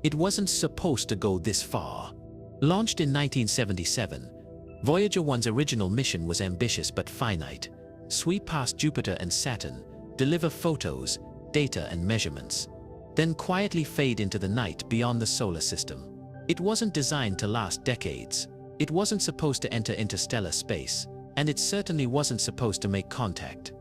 It wasn't supposed to go this far. Launched in 1977, Voyager 1's original mission was ambitious but finite. Sweep past Jupiter and Saturn, deliver photos, data and measurements, then quietly fade into the night beyond the solar system. It wasn't designed to last decades. It wasn't supposed to enter interstellar space, and it certainly wasn't supposed to make contact.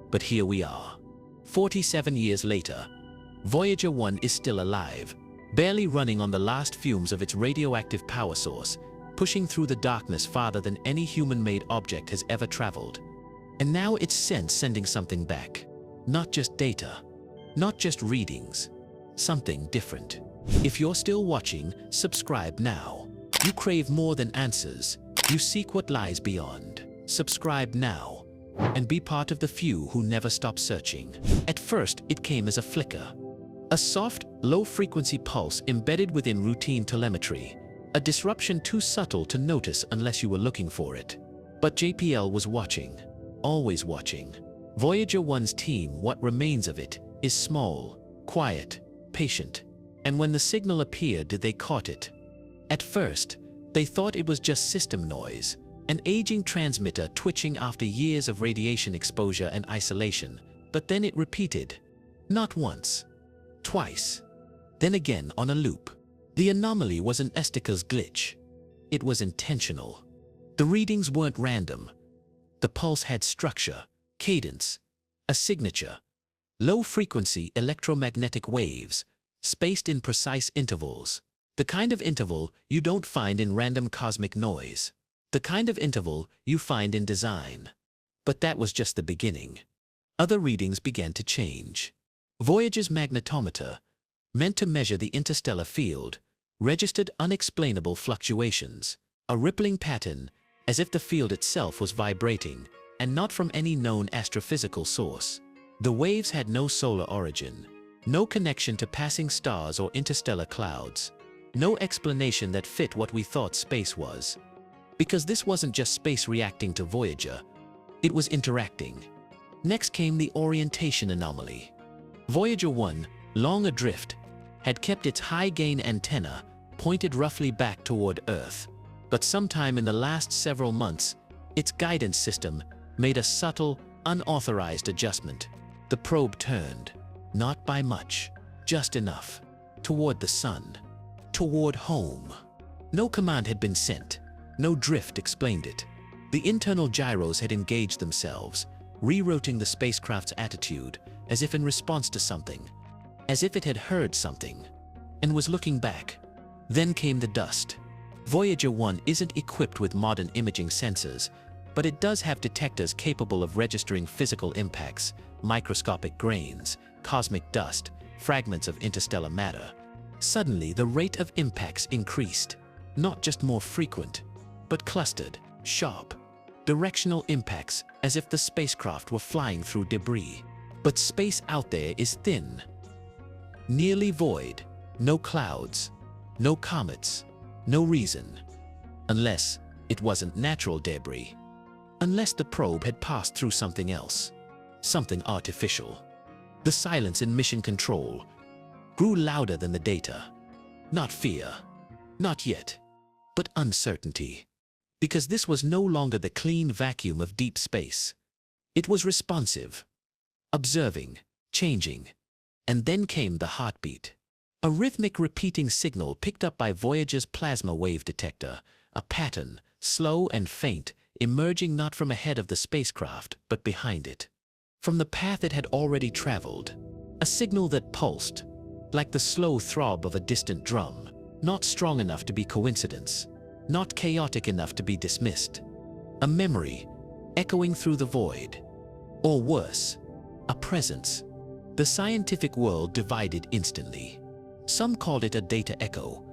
But here we are. 47 years later, Voyager 1 is still alive, barely running on the last fumes of its radioactive power source, pushing through the darkness farther than any human-made object has ever traveled. And now it's sending something back. Not just data, not just readings, something different. If you're still watching, subscribe now. You crave more than answers. You seek what lies beyond. Subscribe now and be part of the few who never stop searching. At first, it came as a flicker. A soft, low-frequency pulse embedded within routine telemetry. A disruption too subtle to notice unless you were looking for it. But JPL was watching. Always watching. Voyager 1's team, what remains of it, is small, quiet, patient. And when the signal appeared, they caught it. At first, they thought it was just system noise, an aging transmitter twitching after years of radiation exposure and isolation. But then it repeated. Not once. Twice. Then again on a loop. The anomaly wasn't Estica's glitch. It was intentional. The readings weren't random. The pulse had structure, cadence, a signature. Low-frequency electromagnetic waves, spaced in precise intervals. The kind of interval you don't find in random cosmic noise. The kind of interval you find in design. But that was just the beginning. Other readings began to change. Voyager's magnetometer, meant to measure the interstellar field, registered unexplainable fluctuations, a rippling pattern, as if the field itself was vibrating, and not from any known astrophysical source. The waves had no solar origin, no connection to passing stars or interstellar clouds, no explanation that fit what we thought space was. Because this wasn't just space reacting to Voyager, it was interacting. Next came the orientation anomaly. Voyager 1, long adrift, had kept its high-gain antenna pointed roughly back toward Earth. But sometime in the last several months, its guidance system made a subtle, unauthorized adjustment. The probe turned, not by much, just enough, toward the sun, toward home. No command had been sent, no drift explained it. The internal gyros had engaged themselves, rerouting the spacecraft's attitude, as if in response to something, as if it had heard something, and was looking back. Then came the dust. Voyager 1 isn't equipped with modern imaging sensors, but it does have detectors capable of registering physical impacts, microscopic grains, cosmic dust, fragments of interstellar matter. Suddenly, the rate of impacts increased. Not just more frequent, but clustered, sharp, directional impacts, as if the spacecraft were flying through debris. But space out there is thin, nearly void. No clouds, no comets, no reason. Unless it wasn't natural debris. Unless the probe had passed through something else. Something artificial. The silence in mission control grew louder than the data. Not fear. Not yet. But uncertainty. Because this was no longer the clean vacuum of deep space. It was responsive. Observing. Changing. And then came the heartbeat. A rhythmic repeating signal picked up by Voyager's plasma wave detector. A pattern, slow and faint, emerging not from ahead of the spacecraft, but behind it. From the path it had already traveled. A signal that pulsed, like the slow throb of a distant drum. Not strong enough to be coincidence. Not chaotic enough to be dismissed. A memory, echoing through the void. Or worse, a presence. The scientific world divided instantly. Some called it a data echo.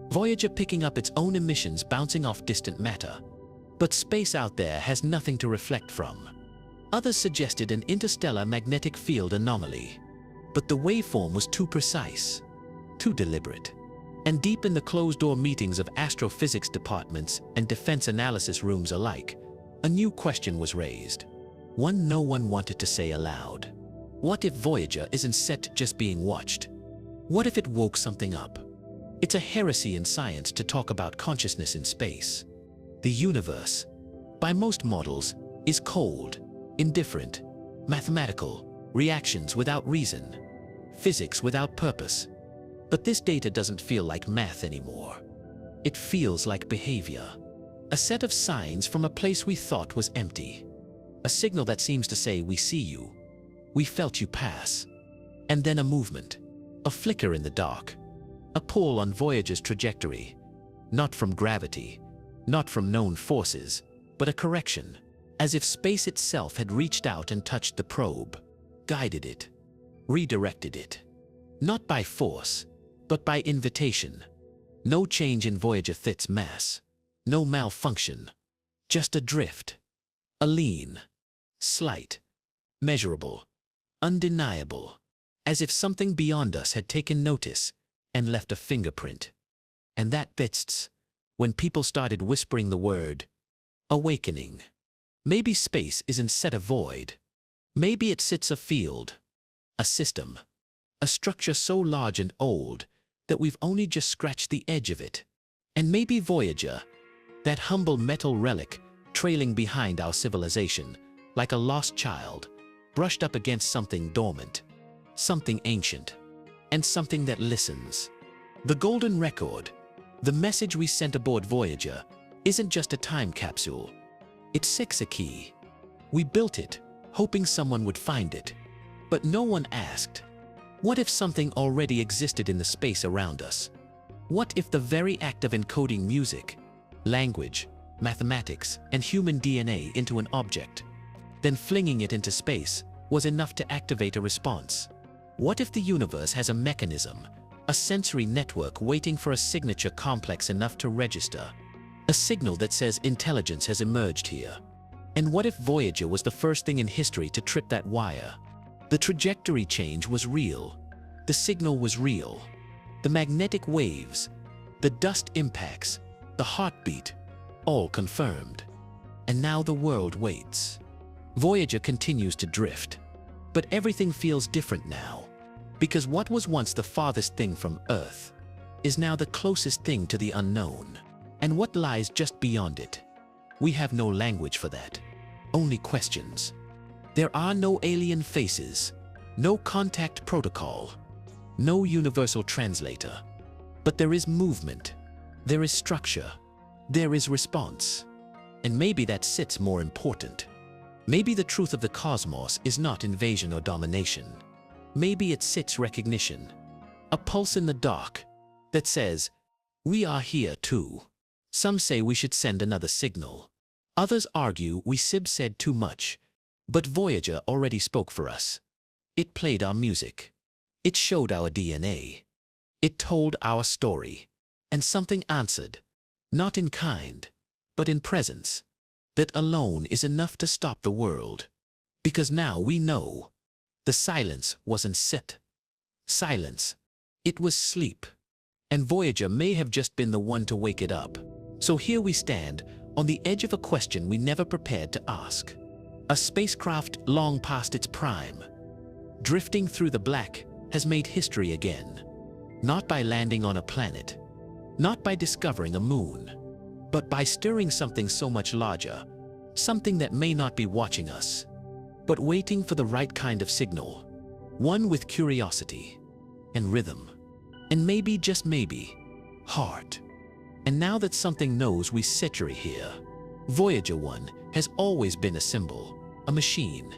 Voyager picking up its own emissions bouncing off distant matter. But space out there has nothing to reflect from. Others suggested an interstellar magnetic field anomaly. But the waveform was too precise, too deliberate. And deep in the closed-door meetings of astrophysics departments and defense analysis rooms alike, a new question was raised. One no one wanted to say aloud. What if Voyager isn't set to just being watched? What if it woke something up? It's a heresy in science to talk about consciousness in space. The universe, by most models, is cold, indifferent, mathematical, reactions without reason, physics without purpose. But this data doesn't feel like math anymore. It feels like behavior. A set of signs from a place we thought was empty. A signal that seems to say, we see you, we felt you pass. And then a movement, a flicker in the dark, a pull on Voyager's trajectory, not from gravity, not from known forces, but a correction, as if space itself had reached out and touched the probe, guided it, redirected it. Not by force, but by invitation. No change in Voyager fits mass, no malfunction, just a drift, a lean, slight, measurable, undeniable, as if something beyond us had taken notice and left a fingerprint. And that bit's when people started whispering the word, awakening. Maybe space isn't set a void. Maybe it sits a field, a system, a structure so large and old that we've only just scratched the edge of it. And maybe Voyager, that humble metal relic trailing behind our civilization, like a lost child, brushed up against something dormant, something ancient, and something that listens. The golden record, the message we sent aboard Voyager, isn't just a time capsule. It's a key. We built it, hoping someone would find it. But no one asked, what if something already existed in the space around us? What if the very act of encoding music, language, mathematics, and human DNA into an object, then flinging it into space, was enough to activate a response? What if the universe has a mechanism, a sensory network waiting for a signature complex enough to register? A signal that says intelligence has emerged here. And what if Voyager was the first thing in history to trip that wire? The trajectory change was real. The signal was real. The magnetic waves, the dust impacts, the heartbeat, all confirmed. And now the world waits. Voyager continues to drift. But everything feels different now. Because what was once the farthest thing from Earth is now the closest thing to the unknown. And what lies just beyond it? We have no language for that. Only questions. There are no alien faces, no contact protocol, no universal translator. But there is movement, there is structure, there is response. And maybe that sits more important. Maybe the truth of the cosmos is not invasion or domination. Maybe it sits recognition, a pulse in the dark that says, we are here too. Some say we should send another signal. Others argue we said too much. But Voyager already spoke for us. It played our music. It showed our DNA. It told our story. And something answered, not in kind, but in presence. That alone is enough to stop the world. Because now we know. The silence wasn't silence. It was sleep. And Voyager may have just been the one to wake it up. So here we stand, on the edge of a question we never prepared to ask. A spacecraft long past its prime, drifting through the black, has made history again. Not by landing on a planet, not by discovering a moon, but by stirring something so much larger, something that may not be watching us, but waiting for the right kind of signal, one with curiosity and rhythm, and maybe, just maybe, heart. And now that something knows we century here, Voyager 1 has always been a symbol, a machine.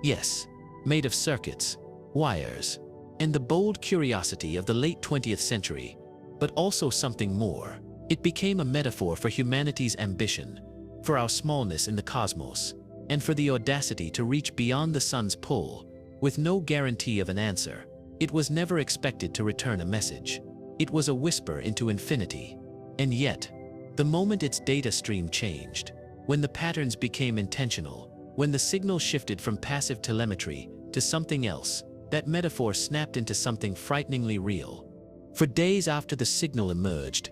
Yes, made of circuits, wires, and the bold curiosity of the late 20th century, but also something more. It became a metaphor for humanity's ambition, for our smallness in the cosmos, and for the audacity to reach beyond the sun's pull, with no guarantee of an answer. It was never expected to return a message. It was a whisper into infinity. And yet, the moment its data stream changed, when the patterns became intentional, when the signal shifted from passive telemetry to something else, that metaphor snapped into something frighteningly real. For days after the signal emerged,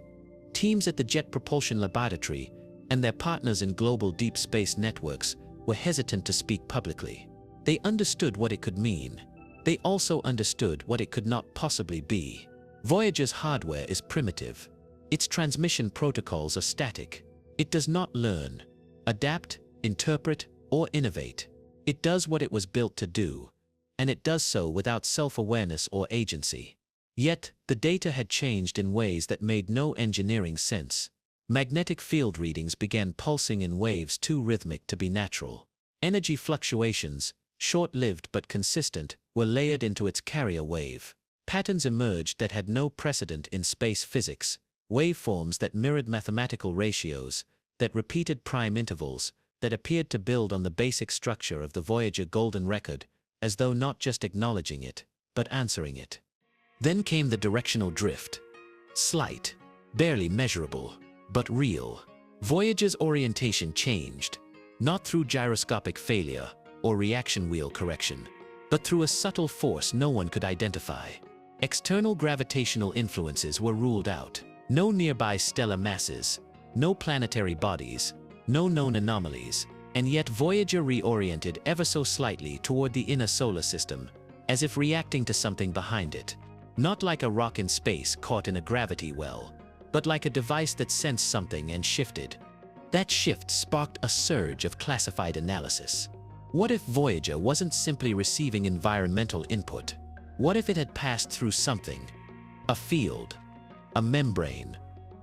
teams at the Jet Propulsion Laboratory and their partners in global deep space networks were hesitant to speak publicly. They understood what it could mean. They also understood what it could not possibly be. Voyager's hardware is primitive. Its transmission protocols are static. It does not learn, adapt, interpret, or innovate. It does what it was built to do, and it does so without self-awareness or agency. Yet, the data had changed in ways that made no engineering sense. Magnetic field readings began pulsing in waves too rhythmic to be natural. Energy fluctuations, short-lived but consistent, were layered into its carrier wave. Patterns emerged that had no precedent in space physics, waveforms that mirrored mathematical ratios, that repeated prime intervals, that appeared to build on the basic structure of the Voyager golden record, as though not just acknowledging it, but answering it. Then came the directional drift. Slight, barely measurable, but real. Voyager's orientation changed, not through gyroscopic failure or reaction wheel correction, but through a subtle force no one could identify. External gravitational influences were ruled out. No nearby stellar masses, no planetary bodies, no known anomalies, and yet Voyager reoriented ever so slightly toward the inner solar system, as if reacting to something behind it. Not like a rock in space caught in a gravity well, but like a device that sensed something and shifted. That shift sparked a surge of classified analysis. What if Voyager wasn't simply receiving environmental input? What if it had passed through something? A field, a membrane,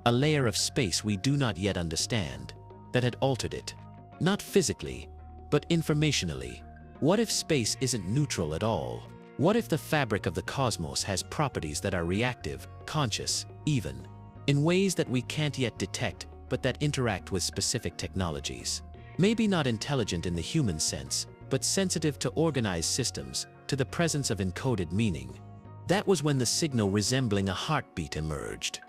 a layer of space we do not yet understand, that had altered it. Not physically, but informationally. What if space isn't neutral at all? What if the fabric of the cosmos has properties that are reactive, conscious, even, in ways that we can't yet detect, but that interact with specific technologies? Maybe not intelligent in the human sense, but sensitive to organized systems, to the presence of encoded meaning. That was when the signal resembling a heartbeat emerged.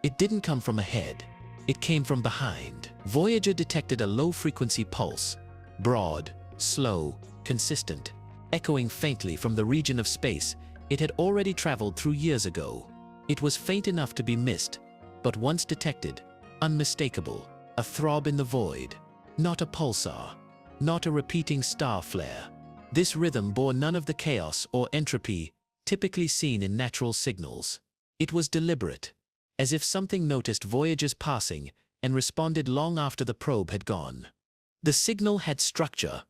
It didn't come from ahead. It came from behind. Voyager detected a low-frequency pulse, broad, slow, consistent, echoing faintly from the region of space it had already traveled through years ago. It was faint enough to be missed, but once detected, unmistakable, a throb in the void. Not a pulsar, not a repeating star flare. This rhythm bore none of the chaos or entropy typically seen in natural signals. It was deliberate, as if something noticed Voyager's passing and responded long after the probe had gone. The signal had structure,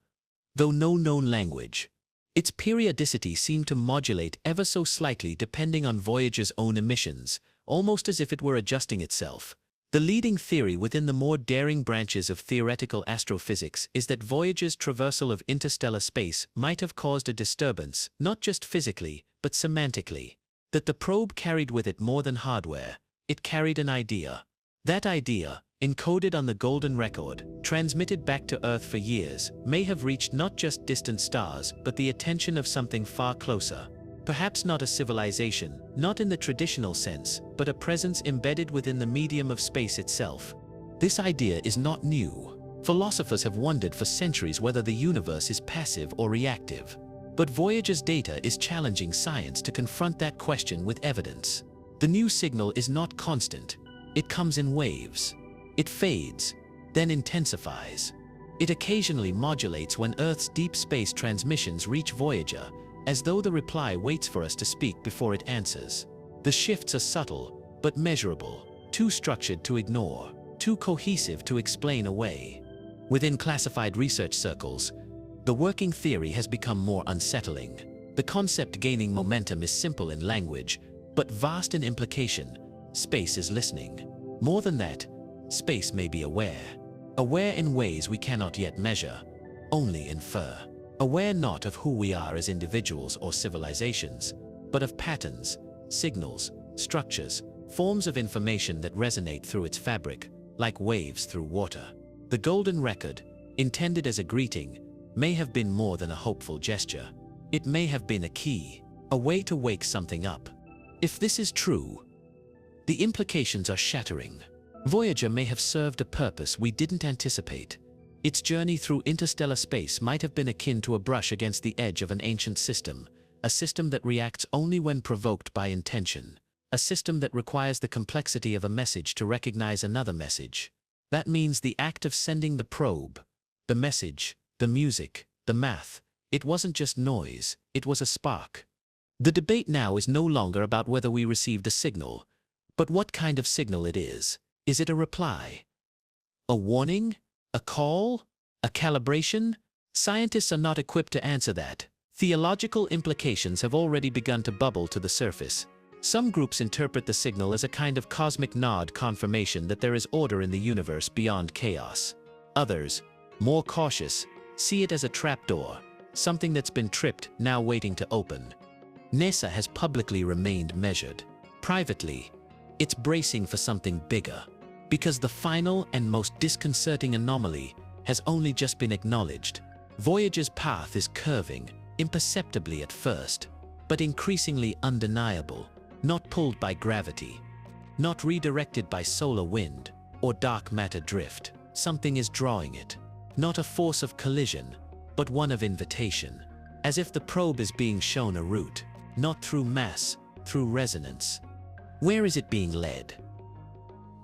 though no known language. Its periodicity seemed to modulate ever so slightly depending on Voyager's own emissions, almost as if it were adjusting itself. The leading theory within the more daring branches of theoretical astrophysics is that Voyager's traversal of interstellar space might have caused a disturbance, not just physically, but semantically. That the probe carried with it more than hardware. It carried an idea. That idea, encoded on the golden record, transmitted back to Earth for years, may have reached not just distant stars, but the attention of something far closer. Perhaps not a civilization, not in the traditional sense, but a presence embedded within the medium of space itself. This idea is not new. Philosophers have wondered for centuries whether the universe is passive or reactive. But Voyager's data is challenging science to confront that question with evidence. The new signal is not constant. It comes in waves. It fades, then intensifies. It occasionally modulates when Earth's deep space transmissions reach Voyager, as though the reply waits for us to speak before it answers. The shifts are subtle, but measurable, too structured to ignore, too cohesive to explain away. Within classified research circles, the working theory has become more unsettling. The concept gaining momentum is simple in language, but vast in implication. Space is listening. More than that, space may be aware. Aware in ways we cannot yet measure, only infer. Aware not of who we are as individuals or civilizations, but of patterns, signals, structures, forms of information that resonate through its fabric, like waves through water. The golden record, intended as a greeting, may have been more than a hopeful gesture. It may have been a key, a way to wake something up. If this is true, the implications are shattering. Voyager may have served a purpose we didn't anticipate. Its journey through interstellar space might have been akin to a brush against the edge of an ancient system, a system that reacts only when provoked by intention, a system that requires the complexity of a message to recognize another message. That means the act of sending the probe, the message, the music, the math, it wasn't just noise, it was a spark. The debate now is no longer about whether we received a signal, but what kind of signal it is. Is it a reply? A warning? A call? A calibration? Scientists are not equipped to answer that. Theological implications have already begun to bubble to the surface. Some groups interpret the signal as a kind of cosmic nod confirmation that there is order in the universe beyond chaos. Others, more cautious, see it as a trapdoor, something that's been tripped, now waiting to open. NASA has publicly remained measured. Privately, it's bracing for something bigger, because the final and most disconcerting anomaly has only just been acknowledged. Voyager's path is curving, imperceptibly at first, but increasingly undeniable, not pulled by gravity, not redirected by solar wind or dark matter drift. Something is drawing it, not a force of collision, but one of invitation, as if the probe is being shown a route, not through mass, through resonance. Where is it being led?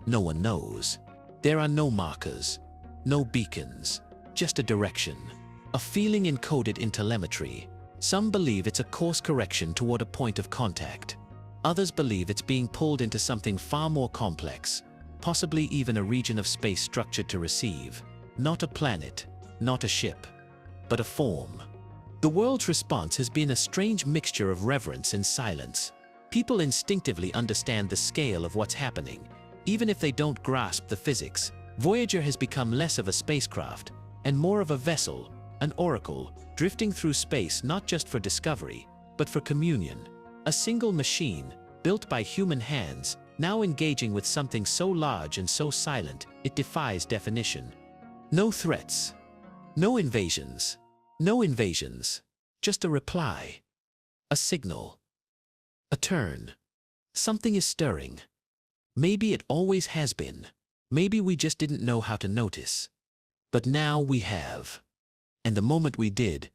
No one knows. There are no markers, no beacons, just a direction, a feeling encoded in telemetry. Some believe it's a course correction toward a point of contact. Others believe it's being pulled into something far more complex, possibly even a region of space structured to receive. Not a planet, not a ship, but a form. The world's response has been a strange mixture of reverence and silence. People instinctively understand the scale of what's happening, even if they don't grasp the physics. Voyager has become less of a spacecraft and more of a vessel, an oracle, drifting through space not just for discovery, but for communion. A single machine, built by human hands, now engaging with something so large and so silent, it defies definition. No threats. No invasions. No invasions. Just a reply. A signal. A turn. Something is stirring. Maybe it always has been. Maybe we just didn't know how to notice. But now we have. And the moment we did,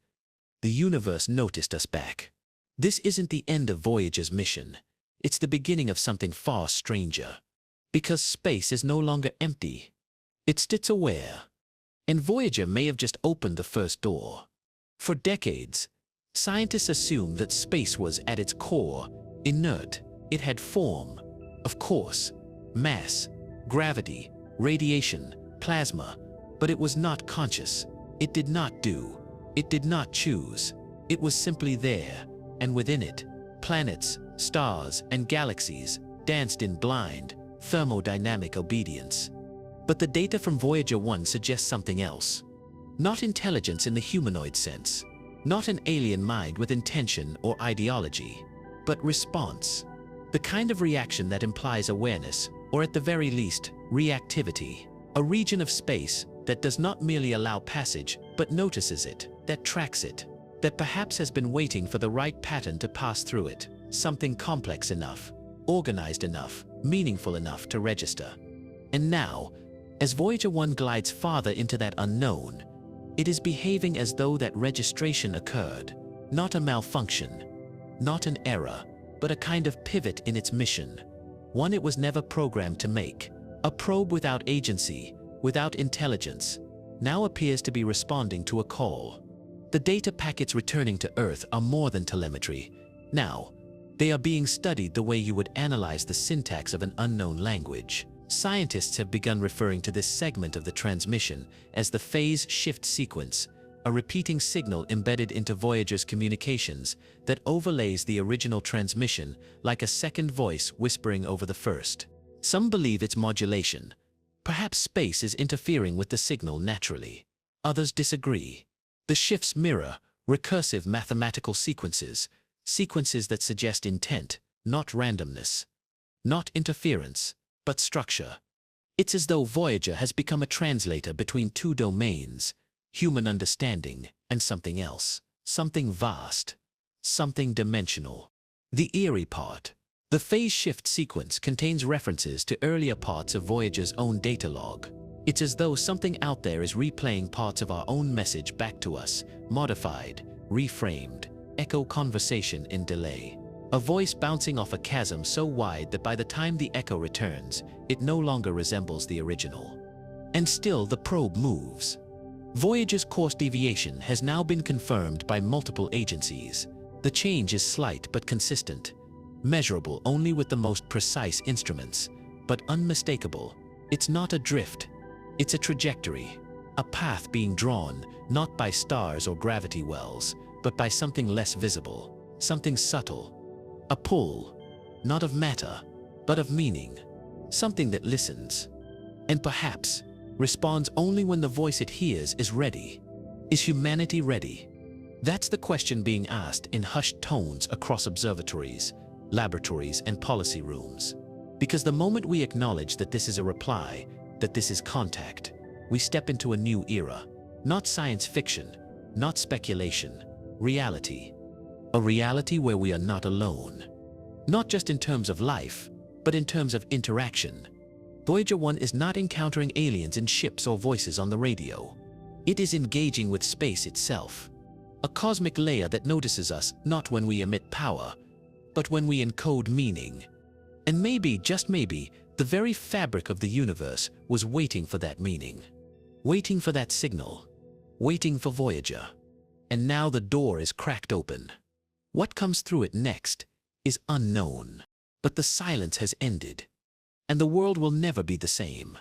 the universe noticed us back. This isn't the end of Voyager's mission. It's the beginning of something far stranger. Because space is no longer empty. It's aware. And Voyager may have just opened the first door. For decades, scientists assumed that space was, at its core, inert. It had form, of course, mass, gravity, radiation, plasma, but it was not conscious. It did not do. It did not choose. It was simply there, and within it, planets, stars, and galaxies danced in blind, thermodynamic obedience. But the data from Voyager 1 suggests something else. Not intelligence in the humanoid sense, not an alien mind with intention or ideology, but response. The kind of reaction that implies awareness, or at the very least, reactivity. A region of space that does not merely allow passage, but notices it, that tracks it, that perhaps has been waiting for the right pattern to pass through it. Something complex enough, organized enough, meaningful enough to register. And now, as Voyager 1 glides farther into that unknown, it is behaving as though that registration occurred. Not a malfunction, not an error, but a kind of pivot in its mission. One it was never programmed to make. A probe without agency, without intelligence, now appears to be responding to a call. The data packets returning to Earth are more than telemetry. Now, they are being studied the way you would analyze the syntax of an unknown language. Scientists have begun referring to this segment of the transmission as the phase shift sequence, a repeating signal embedded into Voyager's communications that overlays the original transmission like a second voice whispering over the first. Some believe it's modulation. Perhaps space is interfering with the signal naturally. Others disagree. The shifts mirror recursive mathematical sequences, sequences that suggest intent, not randomness, not interference, but structure. It's as though Voyager has become a translator between two domains, human understanding and something else, something vast, something dimensional. The eerie part. The phase shift sequence contains references to earlier parts of Voyager's own data log. It's as though something out there is replaying parts of our own message back to us, modified, reframed, echo conversation in delay. A voice bouncing off a chasm so wide that by the time the echo returns, it no longer resembles the original. And still the probe moves. Voyager's course deviation has now been confirmed by multiple agencies. The change is slight but consistent, measurable only with the most precise instruments, but unmistakable. It's not a drift, it's a trajectory, a path being drawn not by stars or gravity wells, but by something less visible, something subtle, a pull, not of matter, but of meaning, something that listens, and perhaps responds only when the voice it hears is ready. Is humanity ready? That's the question being asked in hushed tones across observatories, laboratories, and policy rooms. Because the moment we acknowledge that this is a reply, that this is contact, we step into a new era. Not science fiction, not speculation, reality. A reality where we are not alone. Not just in terms of life, but in terms of interaction. Voyager 1 is not encountering aliens in ships or voices on the radio. It is engaging with space itself. A cosmic layer that notices us not when we emit power, but when we encode meaning. And maybe, just maybe, the very fabric of the universe was waiting for that meaning. Waiting for that signal. Waiting for Voyager. And now the door is cracked open. What comes through it next is unknown. But the silence has ended. And the world will never be the same.